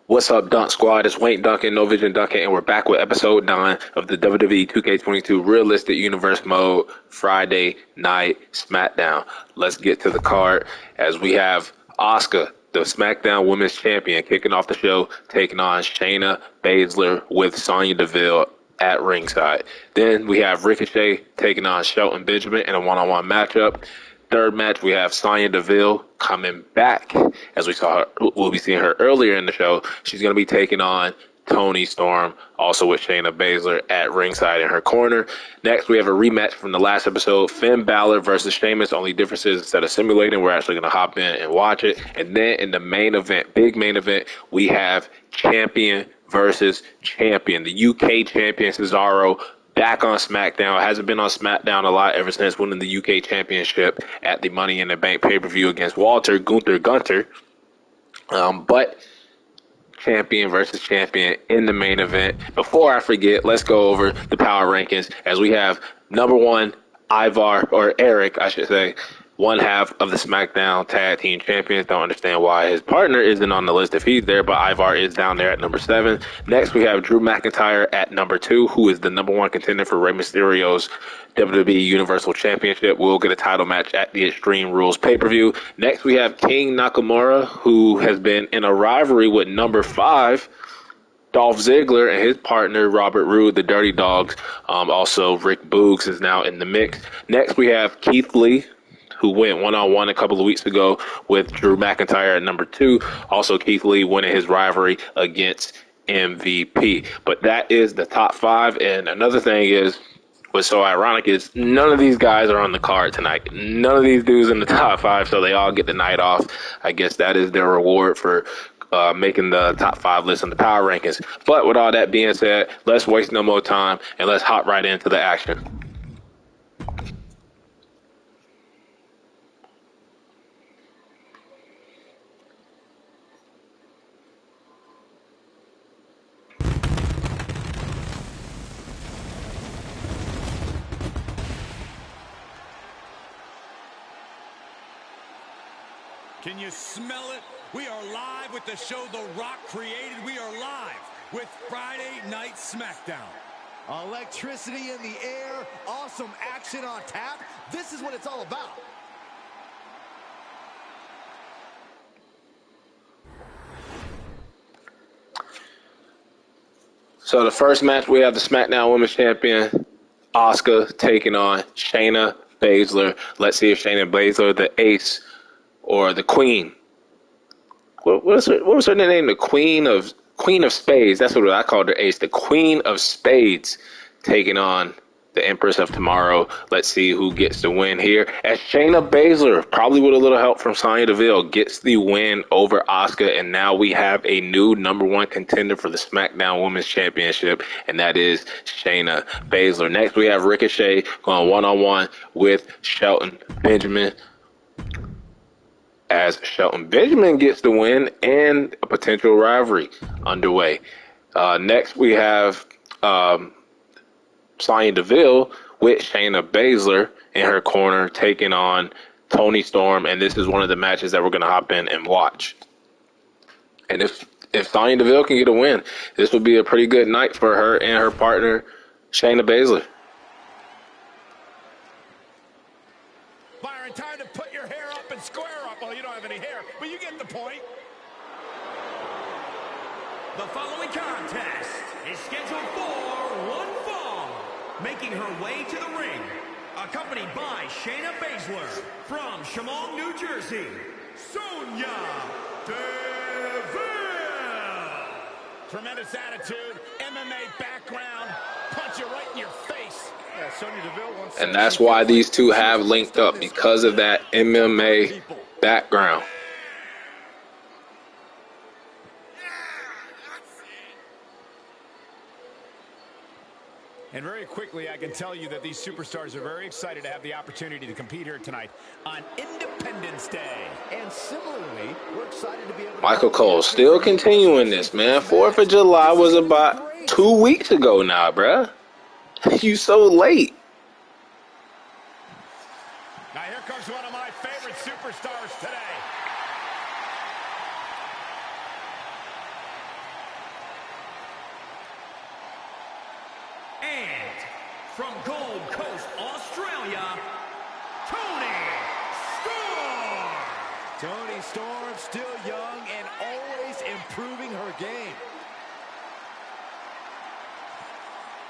What's up, Dunk Squad? It's Wayne Duncan, No Vision Duncan, and we're back with episode 9 of the WWE 2K22 Realistic Universe Mode Friday Night SmackDown. Let's get to the card as we have Asuka, the SmackDown Women's Champion, kicking off the show, taking on Shayna Baszler with Sonya Deville at ringside. Then we have Ricochet taking on Shelton Benjamin in a one-on-one matchup. Third match, we have Sonya Deville coming back. As we saw her, we'll be seeing her earlier in the show. She's going to be taking on Toni Storm, also with Shayna Baszler at ringside in her corner. Next, we have a rematch from the last episode, Finn Balor versus Sheamus. Only difference is instead of simulating, we're actually going to hop in and watch it. And then in the main event, big main event, we have champion versus champion. The UK champion, Cesaro, back on SmackDown. Hasn't been on SmackDown a lot ever since winning the UK Championship at the Money in the Bank pay-per-view against Walter Gunther Gunter. But champion versus champion in the main event. Before I forget, let's go over the power rankings as we have number one, Ivar, or Eric, I should say, one half of the SmackDown Tag Team Champions. Don't understand why his partner isn't on the list if he's there, but Ivar is down there at number 7. Next, we have Drew McIntyre at number 2, who is the number 1 contender for Rey Mysterio's WWE Universal Championship. We'll get a title match at the Extreme Rules pay-per-view. Next, we have King Nakamura, who has been in a rivalry with number 5, Dolph Ziggler, and his partner, Robert Roode, the Dirty Dogs. Also, Rick Boogs is now in the mix. Next, we have Keith Lee, who went one-on-one a couple of weeks ago with Drew McIntyre at number 2. Also, Keith Lee winning his rivalry against MVP. But that is the top 5. And another thing is, what's so ironic is none of these guys are on the card tonight. None of these dudes in the top 5, so they all get the night off. I guess that is their reward for making the top 5 list on the power rankings. But with all that being said, let's waste no more time and let's hop right into the action. Can you smell it? We are live with the show The Rock created. We are live with Friday Night SmackDown. Electricity in the air, awesome action on tap. This is what it's all about. So the first match, we have the SmackDown Women's Champion, Asuka, taking on Shayna Baszler. Let's see if Shayna Baszler, the ace, or the queen. What was her name? The Queen of Spades. That's what I called her, ace. The Queen of Spades taking on the Empress of Tomorrow. Let's see who gets the win here. As Shayna Baszler, probably with a little help from Sonya Deville, gets the win over Asuka, and now we have a new number 1 contender for the SmackDown Women's Championship, and that is Shayna Baszler. Next, we have Ricochet going one-on-one with Shelton Benjamin, as Shelton Benjamin gets the win and a potential rivalry underway. Next, we have Sonya Deville with Shayna Baszler in her corner taking on Toni Storm, and this is one of the matches that we're going to hop in and watch. And if Sonya Deville can get a win, this will be a pretty good night for her and her partner, Shayna Baszler. Byron, time to put your hair up and square up. Well, you don't have any hair, but you get the point. The following contest is scheduled for one fall. Making her way to the ring, accompanied by Shayna Baszler from Chemung, New Jersey, Sonya Deville. Tremendous attitude, MMA background, punch you right in your face. Yeah, Sonya Deville once. And that's why these two have linked up, because of that MMA background. And very quickly, I can tell you that these superstars are very excited to have the opportunity to compete here tonight on Independence Day. And similarly, we're excited to be able to... Michael Cole still continuing this, man. 4th of July was about 2 weeks ago now, bruh. You so late. Now here comes one of my favorite superstars today. from Gold Coast, Australia, Tony Storm. Tony Storm, still young and always improving her game.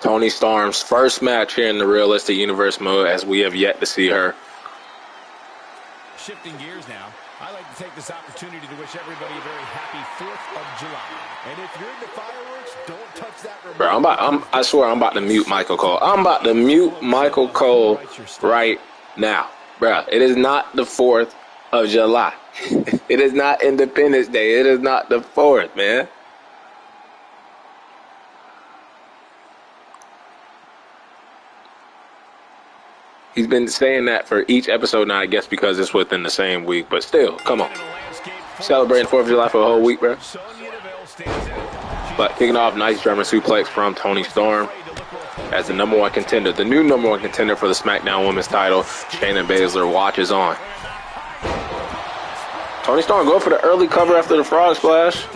Tony Storm's first match here in the Realistic Universe mode, as we have yet to see her. Shifting gears now, I'd like to take this opportunity to wish everybody a very happy 4th of July. And if you're into fireworks, don't touch that remote. Bro, I swear I'm about to mute Michael Cole. I'm about to mute Michael Cole right now. Bro, it is not the 4th of July. It is not Independence Day. It is not the 4th, man. He's been saying that for each episode now, I guess, because it's within the same week. But still, come on. Celebrating 4th of July for a whole week, bro. But kicking off, nice German suplex from Tony Storm as the number 1 contender, the new number 1 contender for the SmackDown Women's title. Shayna Baszler watches on. Tony Storm go for the early cover after the frog splash.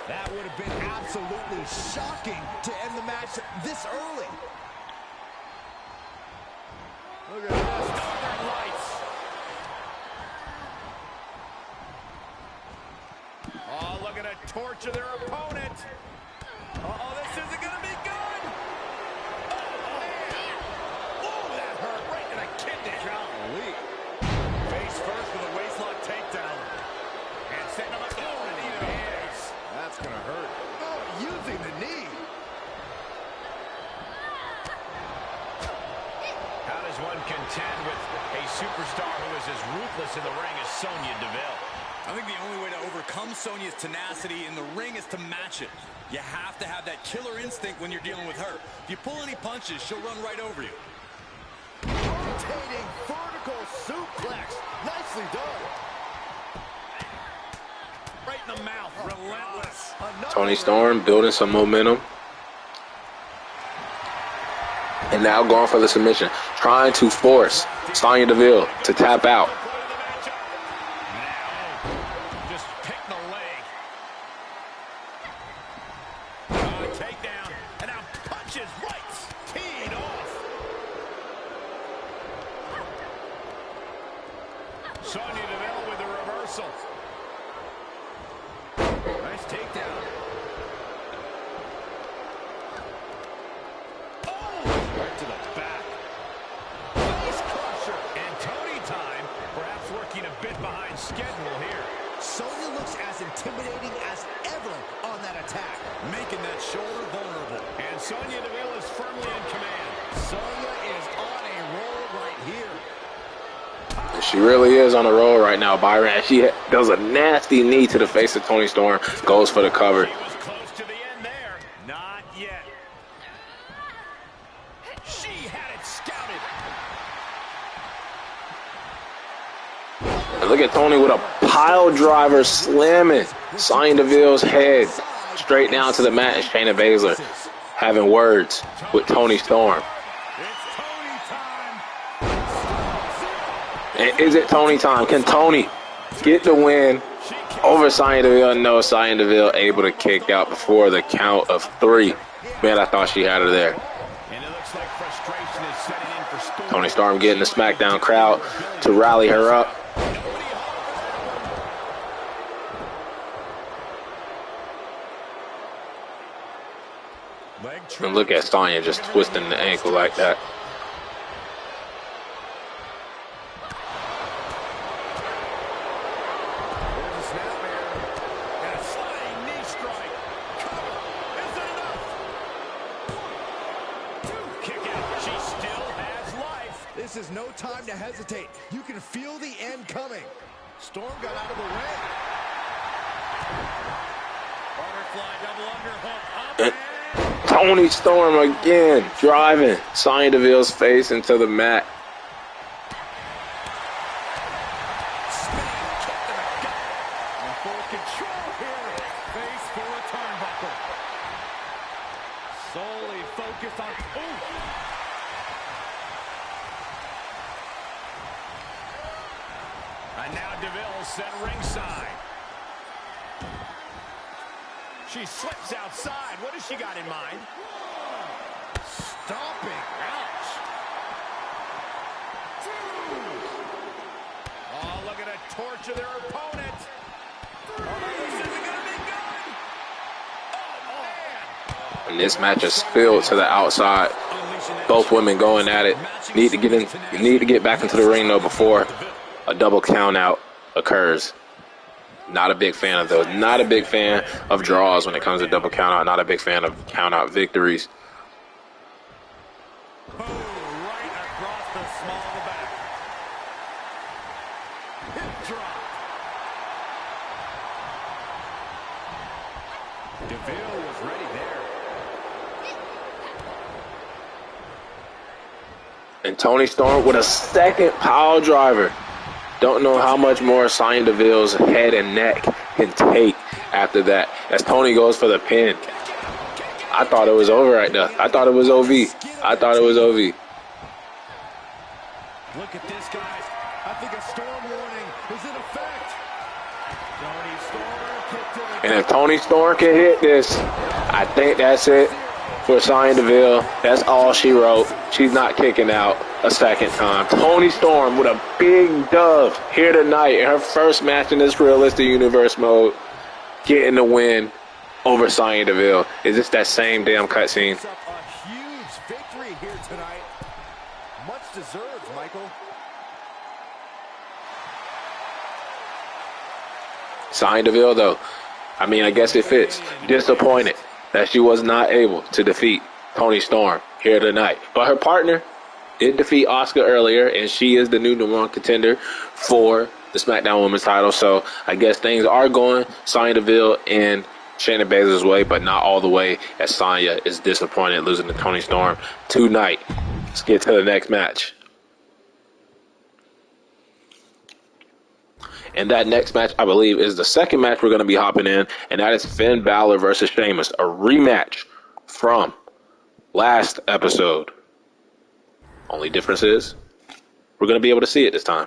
That would have been absolutely shocking to end the match this early. Look at this. Northern Lights. Oh, looking to torture their opponent. Uh-oh, this isn't going to be good. Oh, man. Oh, that hurt right in the kidney. Golly. Face first with a waistlock takedown. And setting him up to the knee to the face. That's going to hurt. Oh, using the knee. How does one contend with a superstar who is as ruthless in the ring as Sonya Deville? I think the only way to overcome Sonya's tenacity in the ring is to match it. You have to have that killer instinct when you're dealing with her. If you pull any punches, she'll run right over you. Rotating vertical suplex. Nicely done. Right in the mouth. Relentless. Tony Storm building some momentum. And now going for the submission. Trying to force Sonya Deville to tap out. Sonya Deville with the reversal. Nice takedown. Oh! Right to the back. Face crusher. And Tony time, perhaps working a bit behind schedule here. Sonya looks as intimidating as ever on that attack. Making that shoulder vulnerable. And Sonya Deville is firmly in command. Sonya is on a roll right here. She really is on a roll right now, Byron. And she does a nasty knee to the face of Tony Storm. Goes for the cover. She was close to the end there. Not yet. She had it scouted. And look at Tony with a pile driver slamming Sonya Deville's head straight down to the mat. And Shayna Baszler having words with Tony Storm. And is it Tony time? Can Tony get the win over Sonya Deville? No, Sonya Deville able to kick out before the count of 3. Man, I thought she had her there. And it looks like frustration is setting in for Storm. Tony Storm getting the SmackDown crowd to rally her up. And look at Sonya just twisting the ankle like that. This is no time to hesitate. You can feel the end coming. Storm got out of the way. Butterfly double underhook. Up Tony Storm again driving Sonya Deville's face into the mat. In full control here. Face for a turnbuckle. Solely focused on... Ooh. And now Deville set ringside. She slips outside. What has she got in mind? Stomping. Ouch. Oh, look at a torture their opponent. Oh, this isn't going to be good. Oh, man. And this match is filled to the outside. Both women going at it. Need to get back into the ring though before a double count out occurs. Not a big fan of those. Not a big fan of draws when it comes to double count out. Not a big fan of count out victories. Oh, right across the small of the back. Hip drop. DeVille was ready there. And Toni Storm with a second pile driver. Don't know how much more Sonya Deville's head and neck can take after that. As Toni goes for the pin. I thought it was over right there. I thought it was OV. I thought it was OV. Look at this, guys. I think a storm warning is in effect. Toni Storm kicked to the... And if Toni Storm can hit this, I think that's it for Sonya Deville. That's all she wrote. She's not kicking out a second time. Toni Storm with a big dub here tonight in her first match in this realistic universe mode, getting the win over Sonya Deville. Is this that same damn cutscene? A huge victory here tonight. Much deserved, Michael. Sonya Deville, though, I mean, I guess it fits. Disappointed that she was not able to defeat Toni Storm here tonight. But her partner did defeat Asuka earlier, and she is the new #1 contender for the SmackDown Women's title. So I guess things are going Sonya Deville and Shayna Baszler's way, but not all the way, as Sonya is disappointed losing to Toni Storm tonight. Let's get to the next match. And that next match, I believe, is the second match we're going to be hopping in, and that is Finn Balor versus Sheamus, a rematch from last episode. Only difference is we're going to be able to see it this time.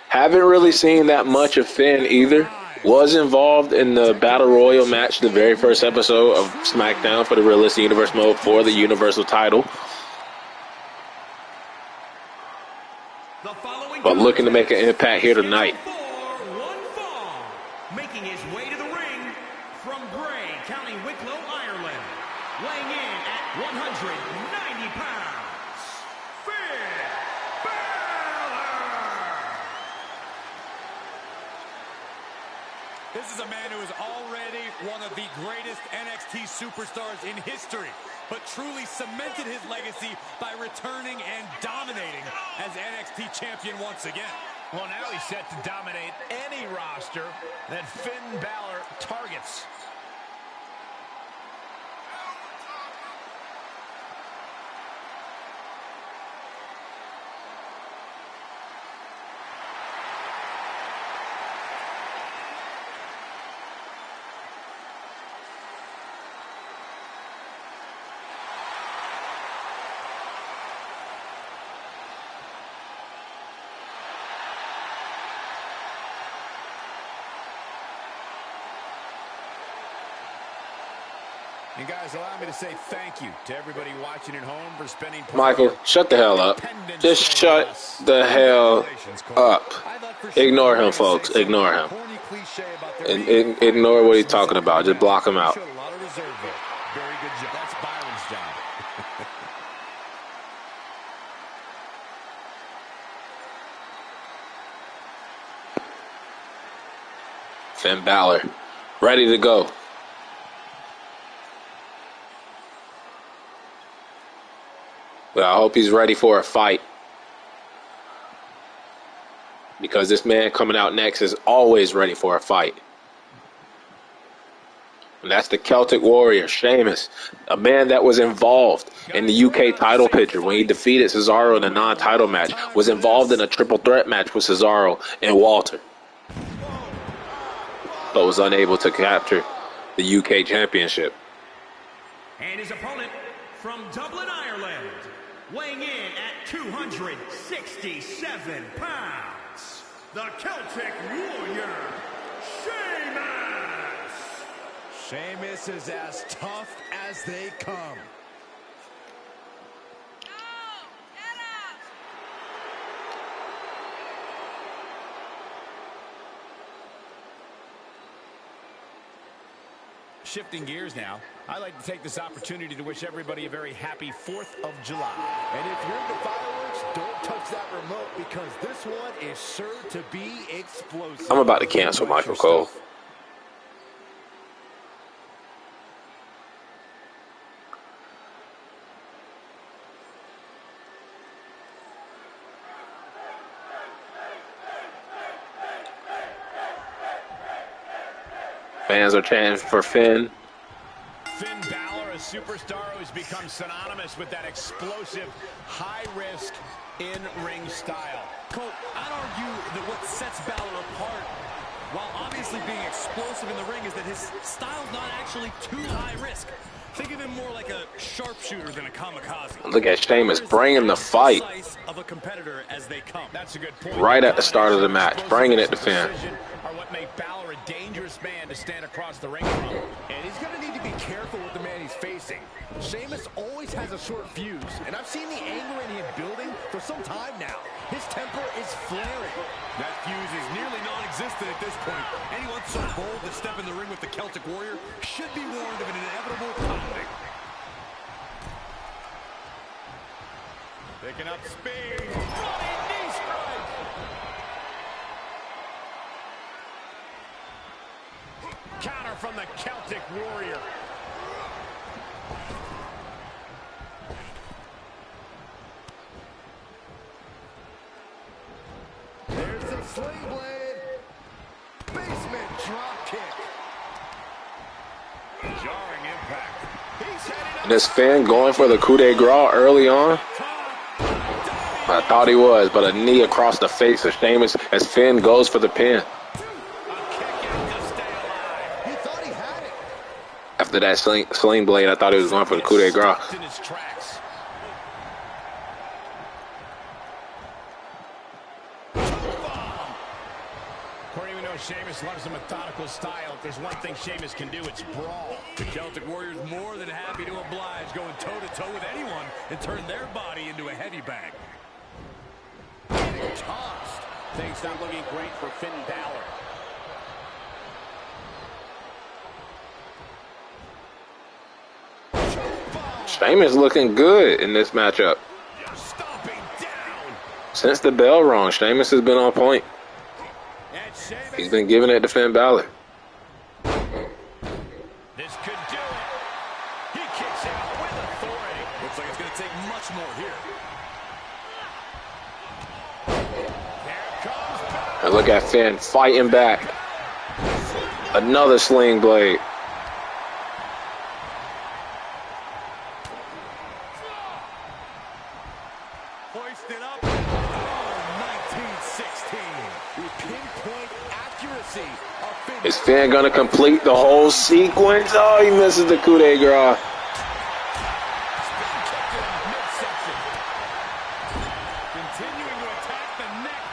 Haven't really seen that much of Finn either. Was involved in the Battle Royal match, the very first episode of SmackDown for the Realistic Universe mode for the Universal title. But looking to make an impact here tonight. Making his way to the ring from Bray, County Wicklow, Ireland. Weighing in at 190 pounds, Finn Balor. This is a man who is already one of the greatest NXT superstars in history, but truly cemented his legacy by returning and dominating as NXT champion once again. Well, now he's set to dominate any roster that Finn Balor targets. And guys, allow me to say thank you to everybody watching at home for spending... Michael, shut the hell up. Just shut the hell up. Ignore him, folks. Ignore him. Ignore what he's talking about. Just block him out. Very good job. That's Byron's job. Finn Balor, ready to go. But I hope he's ready for a fight. Because this man coming out next is always ready for a fight. And that's the Celtic Warrior, Sheamus. A man that was involved in the UK title picture when he defeated Cesaro in a non-title match. Was involved in a triple threat match with Cesaro and Walter. But was unable to capture the UK championship. And his opponent from Dublin, Ireland, weighing in at 267 pounds, the Celtic Warrior, Sheamus. Sheamus is as tough as they come. Shifting gears now, I'd like to take this opportunity to wish everybody a very happy 4th of July. And if you're into fireworks, don't touch that remote because this one is sure to be explosive. I'm about to cancel Michael Cole. Fans are chanting for Finn. Finn Balor, a superstar who's become synonymous with that explosive, high-risk, in-ring style. Cole, I'd argue that what sets Balor apart, while obviously being explosive in the ring, is that his style's not actually too high risk. Think of him more like a sharpshooter than a kamikaze. Look at Sheamus bringing the fight of a competitor as they come. That's a good point. right at the start of the match, bringing it to Finn. Are what make Balor a dangerous man to stand across the ring from. And he's going to need to be careful with the man he's facing. Sheamus always has a short fuse, and I've seen the anger in him building for some time now. His temper is flaring. That fuse is nearly non-existent at this point. Anyone so bold to step in the ring with the Celtic Warrior should be warned of an inevitable pounding. Picking up speed. Running knee strike. Counter from the Celtic Warrior. There's a sling blade. Basement drop kick. Jarring impact. He's heading up. This Finn going for the coup de grace early on. I thought he was, but a knee across the face of Sheamus as Finn goes for the pin. A kick out to stay alive. He thought he had it. After that sling blade, I thought he was going for the coup de grace. Stopped in his tracks. According to Sheamus loves a methodical style. If there's one thing Sheamus can do, it's brawl. The Celtic Warrior's more than happy to oblige, going toe-to-toe with anyone and turn their body into a heavy bag. Getting tossed. Things not looking great for Finn Balor. Sheamus looking good in this matchup. Stomping down. Since the bell rung, Sheamus has been on point. And Sheamus. He's been giving it to Finn Balor. This could do it. He kicks out with authority. Looks like it's going to take much more here. Here comes Balor. And look at Finn fighting back. Another sling blade. Hoisted up. Oh, 1916. The pinpoint accuracy of Finn. Is Finn going to complete the whole sequence? Oh, he misses the coup de grace. Spin kick in midsection. Continuing to attack the neck.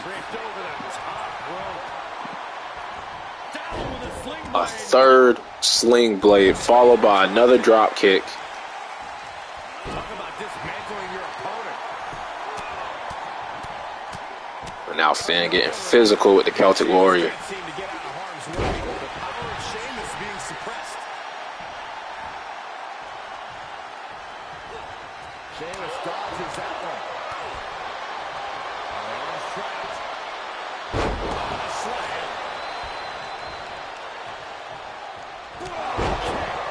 Tripped over the top rope. Down with a sling A blade. third sling blade followed by another drop kick. Talk about dismantling your opponent. And now Finn getting physical with the Celtic Warrior. Can't seem to get out of harm's way. The power of Sheamus being suppressed. Sheamus dodges that one. Arms trapped. A slam.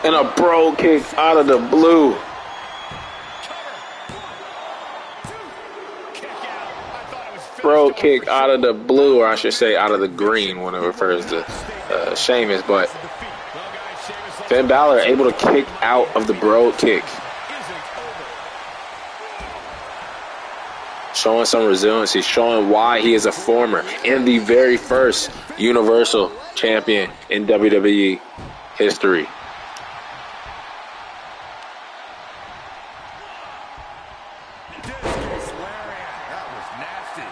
And a bro kick out of the blue. Kick out. I thought it was finished Bro off kick for out of the blue, or I should say out of the green when it refers to Sheamus. But defeat. Well, guys, Sheamus looks Finn Balor able to kick out of the bro kick. isn't over. Showing some resiliency, showing why he is a former and the very first Universal Champion in WWE history. nasty.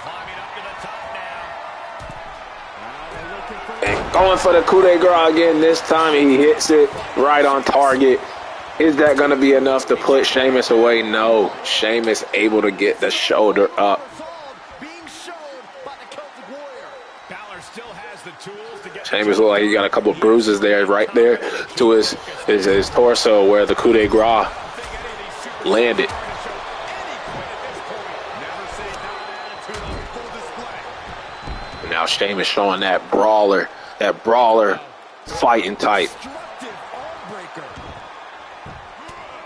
Climbing up to the top now. And going for the coup de grace again. This time he hits it right on target. Is that going to be enough to put Sheamus away? No. Sheamus able to get the shoulder up. Sheamus look like he got a couple bruises there, right there to his torso where the coup de grace landed. And now Sheamus showing that brawler fighting type.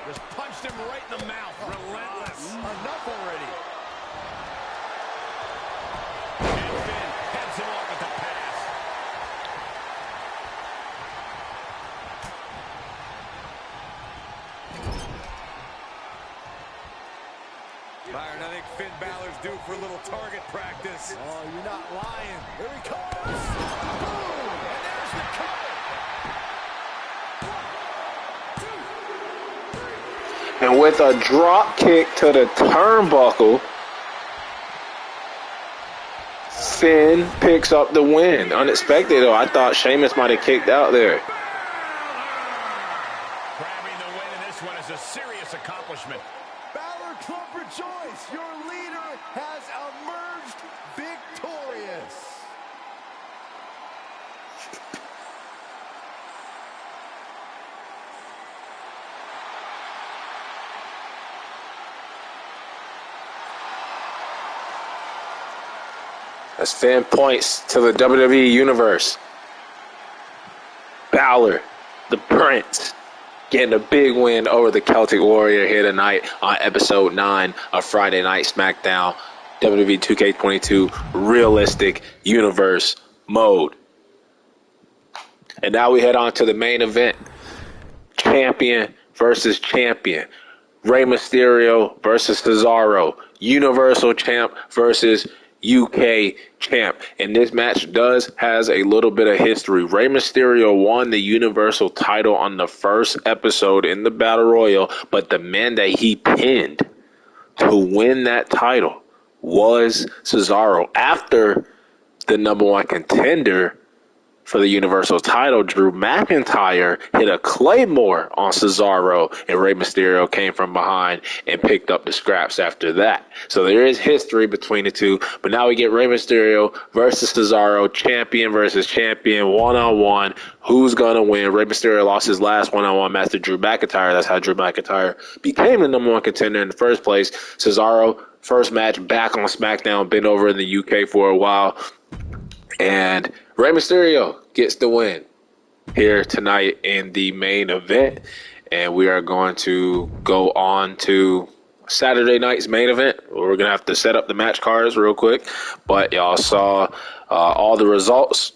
Just punched him right in the mouth. Relentless. Enough already. And Finn heads him off with the pass. Byron, I think Finn Balor's due for a little target practice. Oh, you're not lying. Here he comes. Boom! And there's the cover. And with a drop kick to the turnbuckle, Finn picks up the win. Unexpected, though. I thought Sheamus might have kicked out there. Grabbing the win in this one is a serious accomplishment. Balor Club rejoice! Your leader has emerged victorious. As Finn points to the WWE Universe. Balor, the Prince, getting a big win over the Celtic Warrior here tonight on episode 9 of Friday Night SmackDown, WWE 2K22 Realistic Universe Mode. And now we head on to the main event. Champion versus champion. Rey Mysterio versus Cesaro. Universal Champ versus UK Champ. And this match has a little bit of history. Rey Mysterio won the Universal title on the first episode in the Battle Royal, but the man that he pinned to win that title was Cesaro. After the number one contender for the Universal title, Drew McIntyre, hit a Claymore on Cesaro, and Rey Mysterio came from behind and picked up the scraps after that. So there is history between the two, but now we get Rey Mysterio versus Cesaro, champion versus champion, one-on-one. Who's going to win? Rey Mysterio lost his last one-on-one match to Drew McIntyre. That's how Drew McIntyre became the number one contender in the first place. Cesaro, first match back on SmackDown, been over in the UK for a while. And Rey Mysterio gets the win here tonight in the main event. And we are going to go on to Saturday night's main event. We're going to have to set up the match cards real quick. But y'all saw all the results.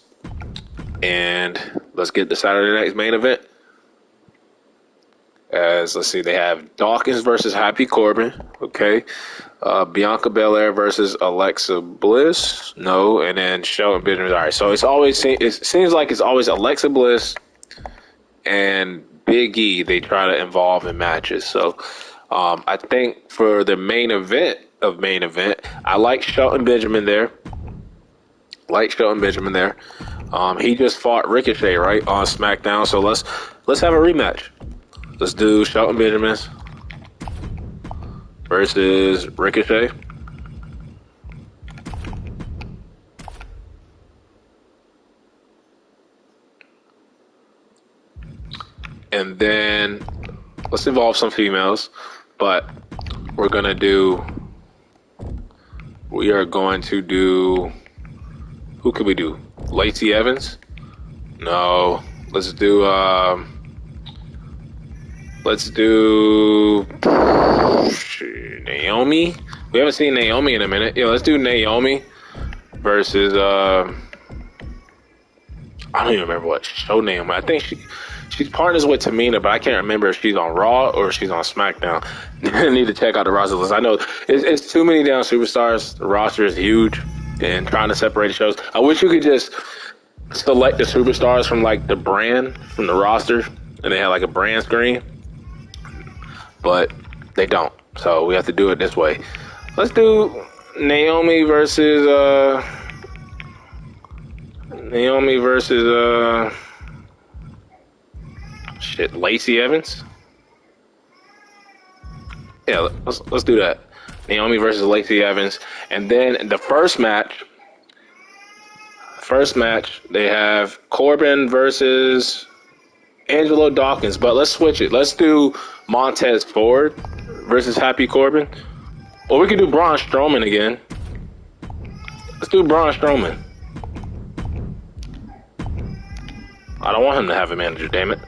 And let's get the Saturday night's main event. Let's see, they have Dawkins versus Happy Corbin. Okay. Bianca Belair versus Alexa Bliss. No. And then Shelton Benjamin. All right. So it seems like it's always Alexa Bliss and Big E they try to involve in matches. So I think for the main event, I like Shelton Benjamin there. He just fought Ricochet, right, on SmackDown. So let's have a rematch. Let's do Shelton Benjamin versus Ricochet. And then let's involve some females, but we are going to do, who could we do? Lacey Evans? No. Let's do Naomi. We haven't seen Naomi in a minute. Yeah, let's do Naomi versus I don't even remember what show Naomi. I think she's partners with Tamina, but I can't remember if she's on Raw or if she's on SmackDown. I need to check out the roster list. I know it's too many damn superstars. The roster is huge, and trying to separate shows. I wish you could just select the superstars from like the brand from the roster, and they have like a brand screen. But they don't, so we have to do it this way. Let's do Naomi versus Lacey Evans. Yeah, let's do that. Naomi versus Lacey Evans, and then the first match. They have Corbin versus Angelo Dawkins, but let's switch it. Let's do Montez Ford versus Happy Corbin, or we could do Braun Strowman again. Let's do Braun Strowman. I don't want him to have a manager, damn it.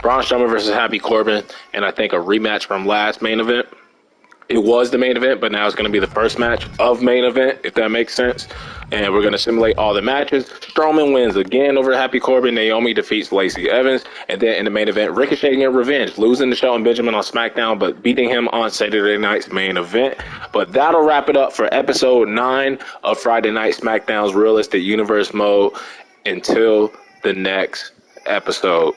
Braun Strowman versus Happy Corbin, and I think a rematch from last main event. It was the main event, but now it's going to be the first match of main event, if that makes sense. And we're going to simulate all the matches. Strowman wins again over Happy Corbin. Naomi defeats Lacey Evans. And then in the main event, Ricochet getting revenge, losing to Shelton Benjamin on SmackDown, but beating him on Saturday night's main event. But that'll wrap it up for episode 9 of Friday Night SmackDown's Realistic Universe Mode. Until the next episode.